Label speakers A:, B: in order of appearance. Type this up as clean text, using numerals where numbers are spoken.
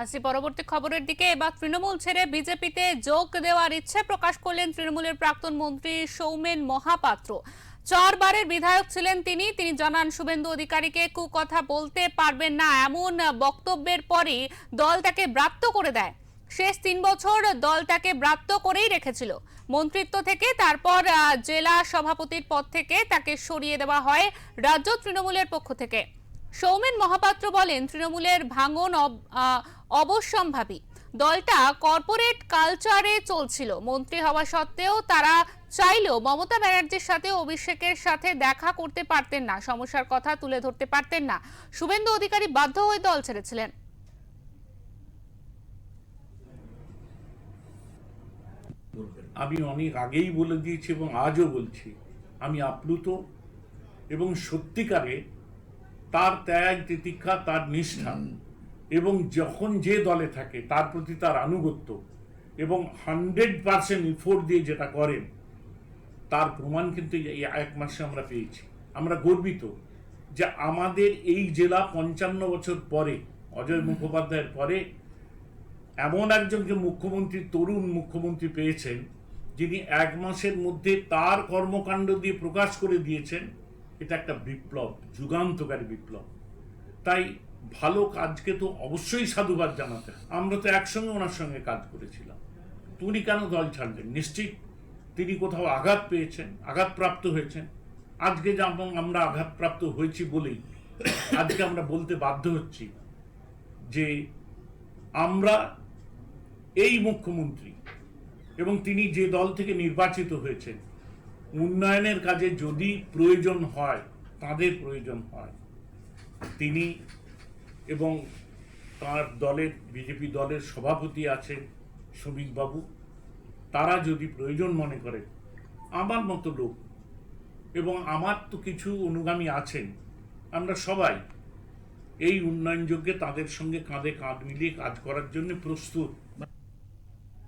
A: আসি পরবর্তী খবরের দিকে। এবার তৃণমূল ছেড়ে বিজেপিতে যোগ দেওয়ার ইচ্ছে প্রকাশ করলেন তৃণমূলের প্রাক্তন মন্ত্রী সৌমেন মহাপাত্র। 4 বারের বিধায়ক ছিলেন তিনি। জানান শুভেন্দু অধিকারীকে কুকথা বলতে পারবেন না এমন বক্তব্যের পরই দল তাকে ব্রাত্য করে দেয়। শেষ 3 বছর দল তাকে ব্রাত্য করেই রেখেছিল মন্ত্রিত্ব থেকে। তারপর জেলা সভাপতির পদ থেকে তাকে সরিয়ে দেওয়া হয় রাজ্য তৃণমূলের পক্ষ থেকে। সৌমেন মহাপাত্র বলেন, তৃণমূলের ভাঙন অবশ্যম্ভাবী। দলটা কর্পোরেট কালচারে চলছিল। মন্ত্রী হওয়া সত্ত্বেও তারা চাইলেও মমতা ব্যানার্জির সাথে অভিষেকের সাথে দেখা করতে পারতেন না, সমস্যার কথা তুলে ধরতে পারতেন না। শুভেন্দু অধিকারী বাধ্য হয়ে দল ছেড়েছিলেন।
B: আমি অনেক আগেই বলে দিয়েছি এবং আজও বলছি, আমি আপ্লুত এবং সত্যিকারে তার ত্যাগ তিতিক্ষা, তার নিষ্ঠা এবং যখন যে দলে থাকে তার প্রতি তার আনুগত্য এবং 100% এফোর্ট দিয়ে যেটা করেন তার প্রমাণ কিন্তু এই 1 মাসে আমরা পেয়েছি। আমরা গর্বিত যে আমাদের এই জেলা 55 বছর পরে, অজয় মুখোপাধ্যায়ের পরে এমন একজনকে মুখ্যমন্ত্রী, তরুণ মুখ্যমন্ত্রী পেয়েছেন যিনি 1 মাসের মধ্যে তার কর্মকাণ্ড দিয়ে প্রকাশ করে দিয়েছেন। এটা একটা বিপ্লব, যুগান্তকারী বিপ্লব। তাই ভালো কাজকে তো অবশ্যই সাধুবাদ জানাতে হয়। আমরা তো একসঙ্গে ওনার সঙ্গে কাজ করেছিলাম। তিনি কেন দল ছাড়লেন? নিশ্চিত তিনি কোথাও আঘাত পেয়েছেন, আঘাতপ্রাপ্ত হয়েছেন। আজকে যেমন আমরা আঘাতপ্রাপ্ত হয়েছি বলেই আজকে আমরা বলতে বাধ্য হচ্ছি যে আমরা এই মুখ্যমন্ত্রী এবং তিনি যে দল থেকে নির্বাচিত হয়েছেন, উন্নয়নের কাজে যদি প্রয়োজন হয়, তাদের প্রয়োজন হয়, তিনি এবং তার দলের, বিজেপি দলের সভাপতি আছেন শ্রমিক বাবু, তারা যদি প্রয়োজন মনে করেন, আমার মতো লোক এবং আমার তো কিছু অনুগামী আছেন, আমরা সবাই এই উন্নয়ন যজ্ঞে তাদের সঙ্গে কাঁধে কাঁধ মিলিয়ে কাজ করার জন্য প্রস্তুত।